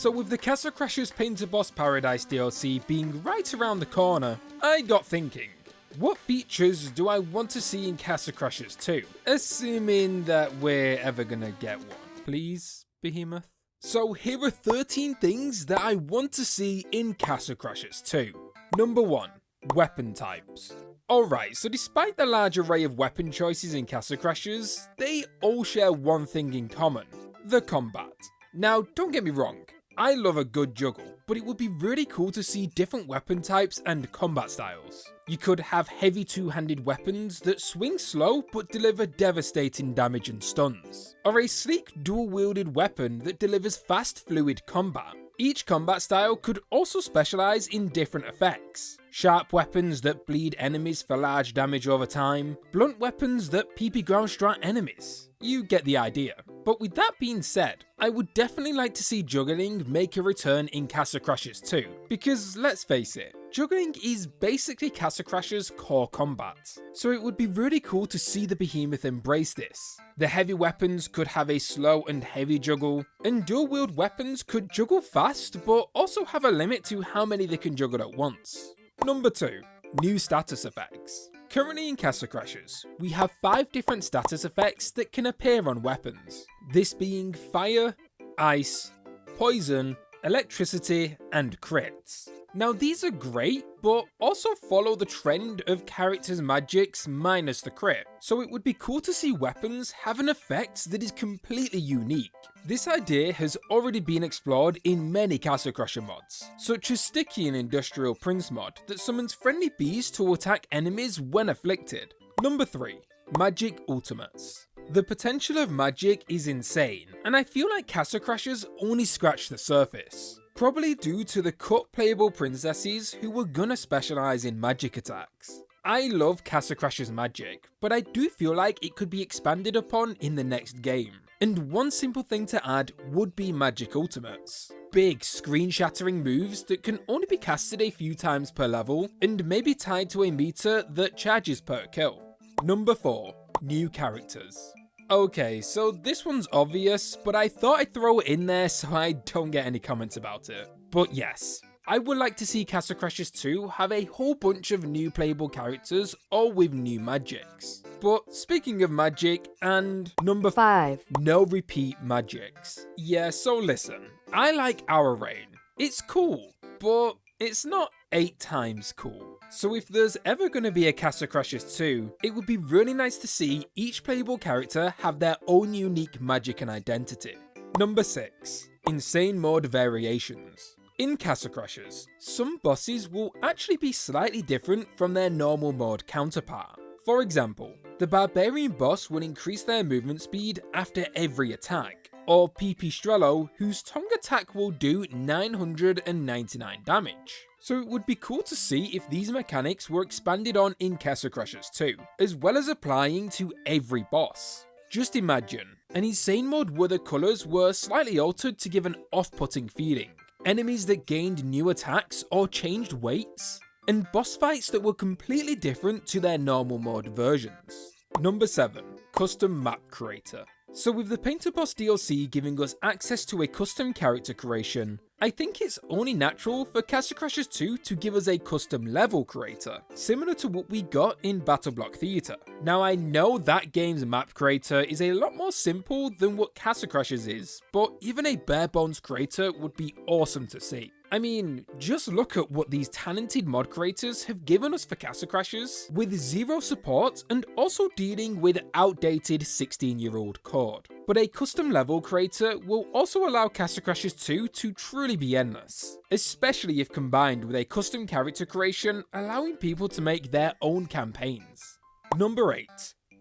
So with the Castle Crashers Painter Boss Paradise DLC being right around the corner, I got thinking, what features do I want to see in Castle Crashers 2? Assuming that we're ever gonna get one. Please, Behemoth? So here are 13 things that I want to see in Castle Crashers 2. Number 1. Weapon types. Alright, so despite the large array of weapon choices in Castle Crashers, they all share one thing in common: the combat. Now, don't get me wrong, I love a good juggle, but it would be really cool to see different weapon types and combat styles. You could have heavy two-handed weapons that swing slow but deliver devastating damage and stuns, or a sleek dual-wielded weapon that delivers fast, fluid combat. Each combat style could also specialise in different effects. Sharp weapons that bleed enemies for large damage over time, blunt weapons that PP ground strat enemies. You get the idea. But with that being said, I would definitely like to see juggling make a return in Castle Crashers 2, because let's face it, juggling is basically Castle Crashers' core combat, so it would be really cool to see the Behemoth embrace this. The heavy weapons could have a slow and heavy juggle, and dual wield weapons could juggle fast but also have a limit to how many they can juggle at once. Number 2. New status effects. Currently in Castle Crashers, we have 5 different status effects that can appear on weapons, this being fire, ice, poison, electricity, and crits. Now these are great, but also follow the trend of characters' magics minus the crit, so it would be cool to see weapons have an effect that is completely unique. This idea has already been explored in many Castle Crasher mods, such as Sticky and Industrial Prince mod that summons friendly bees to attack enemies when afflicted. Number 3. Magic Ultimates. The potential of magic is insane, and I feel like Castle Crashers only scratched the surface. Probably due to the cut playable princesses who were gonna specialise in magic attacks. I love Castle Crashers magic, but I do feel like it could be expanded upon in the next game. And one simple thing to add would be magic ultimates. Big screen-shattering moves that can only be casted a few times per level, and maybe tied to a meter that charges per kill. Number 4. New characters. Okay, so this one's obvious, but I thought I'd throw it in there so I don't get any comments about it. But yes, I would like to see Castle Crashers 2 have a whole bunch of new playable characters, all with new magics. But speaking of magic, and number 5, no repeat magics. Yeah, so listen, I like Our Rain. It's cool, but it's not 8 times cool. So if there's ever going to be a Castle Crashers 2, it would be really nice to see each playable character have their own unique magic and identity. Number 6. Insane mode variations. In Castle Crashers, some bosses will actually be slightly different from their normal mode counterpart. For example, the Barbarian boss will increase their movement speed after every attack, or PP Strello, whose tongue attack will do 999 damage. So it would be cool to see if these mechanics were expanded on in Castle Crashers 2, as well as applying to every boss. Just imagine, an insane mode where the colours were slightly altered to give an off-putting feeling, enemies that gained new attacks or changed weights, and boss fights that were completely different to their normal mode versions. Number 7. Custom Map Creator. So with the Painter Boss DLC giving us access to a custom character creation, I think it's only natural for Castle Crashers 2 to give us a custom level creator, similar to what we got in Battle Block Theatre. Now I know that game's map creator is a lot more simple than what Castle Crashers is, but even a bare bones creator would be awesome to see. I mean, just look at what these talented mod creators have given us for Castle Crashers, with zero support and also dealing with outdated 16-year-old code. But a custom level creator will also allow Castle Crashers 2 to truly be endless, especially if combined with a custom character creation allowing people to make their own campaigns. Number 8.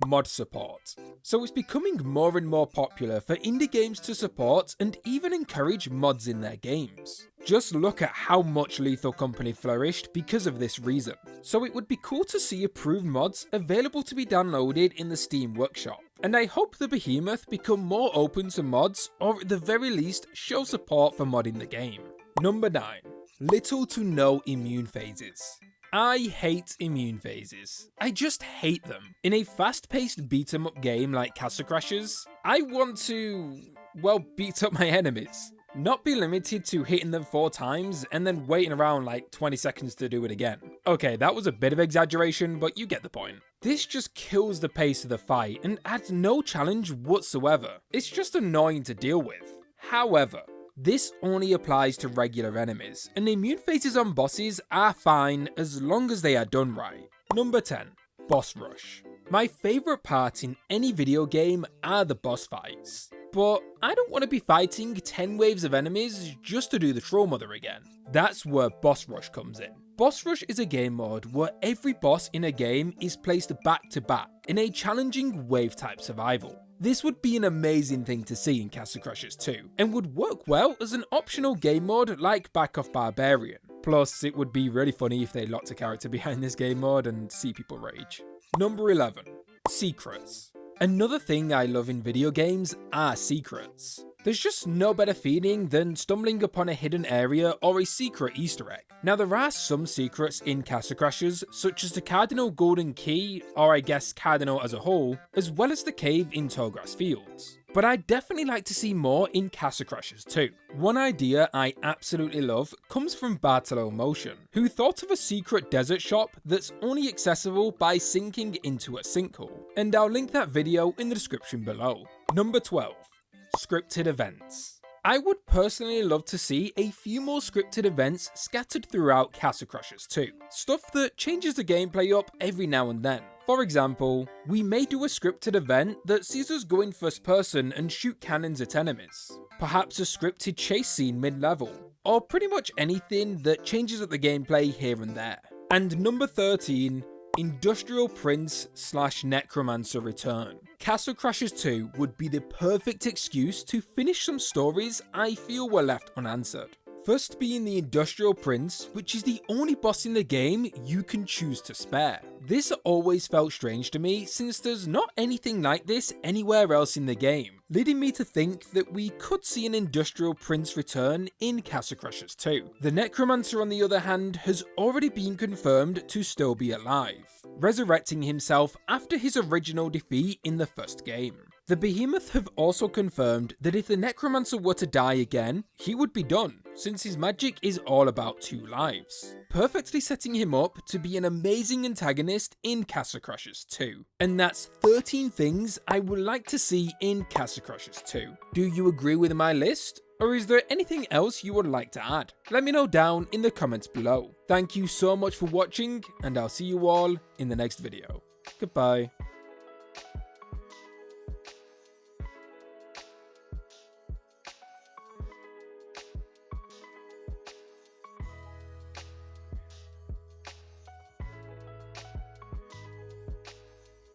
Mod support. So it's becoming more and more popular for indie games to support and even encourage mods in their games. Just look at how much Lethal Company flourished because of this reason. So it would be cool to see approved mods available to be downloaded in the Steam Workshop. And I hope the Behemoth become more open to mods, or at the very least show support for modding the game. Number 9. Little to no immune phases. I hate immune phases. I just hate them. In a fast-paced beat-em-up game like Castle Crashers, I want to, well, beat up my enemies. not be limited to hitting them 4 times and then waiting around like 20 seconds to do it again. Okay, that was a bit of exaggeration, but you get the point. This just kills the pace of the fight and adds no challenge whatsoever. It's just annoying to deal with. However, this only applies to regular enemies, and the immune phases on bosses are fine as long as they are done right. Number 10. Boss Rush. My favourite part in any video game are the boss fights, but I don't want to be fighting 10 waves of enemies just to do the Troll Mother again. That's where Boss Rush comes in. Boss Rush is a game mode where every boss in a game is placed back to back in a challenging wave type survival. This would be an amazing thing to see in Castle Crashers 2, and would work well as an optional game mode like Back Off Barbarian. Plus, it would be really funny if they locked a character behind this game mode and see people rage. Number 11. Secrets. Another thing I love in video games are secrets. There's just no better feeling than stumbling upon a hidden area or a secret Easter egg. Now there are some secrets in Castle Crashers, such as the Cardinal Golden Key, or I guess Cardinal as a whole, as well as the cave in Tallgrass Fields. But I'd definitely like to see more in Castle Crashers 2. One idea I absolutely love comes from Bartolo Motion, who thought of a secret desert shop that's only accessible by sinking into a sinkhole, and I'll link that video in the description below. Number 12. Scripted events. I would personally love to see a few more scripted events scattered throughout Castle Crashers 2. Stuff that changes the gameplay up every now and then. For example, we may do a scripted event that sees us go in first person and shoot cannons at enemies. Perhaps a scripted chase scene mid-level, or pretty much anything that changes up the gameplay here and there. And number 13, Industrial Prince / Necromancer Return. Castle Crashers 2 would be the perfect excuse to finish some stories I feel were left unanswered. First being the Industrial Prince, which is the only boss in the game you can choose to spare. This always felt strange to me since there's not anything like this anywhere else in the game, leading me to think that we could see an Industrial Prince return in Castle Crashers 2. The Necromancer on the other hand has already been confirmed to still be alive, resurrecting himself after his original defeat in the first game. The Behemoth have also confirmed that if the Necromancer were to die again, he would be done, since his magic is all about 2 lives, perfectly setting him up to be an amazing antagonist in Castle Crashers 2. And that's 13 things I would like to see in Castle Crashers 2. Do you agree with my list? Or is there anything else you would like to add? Let me know down in the comments below. Thank you so much for watching, and I'll see you all in the next video. Goodbye.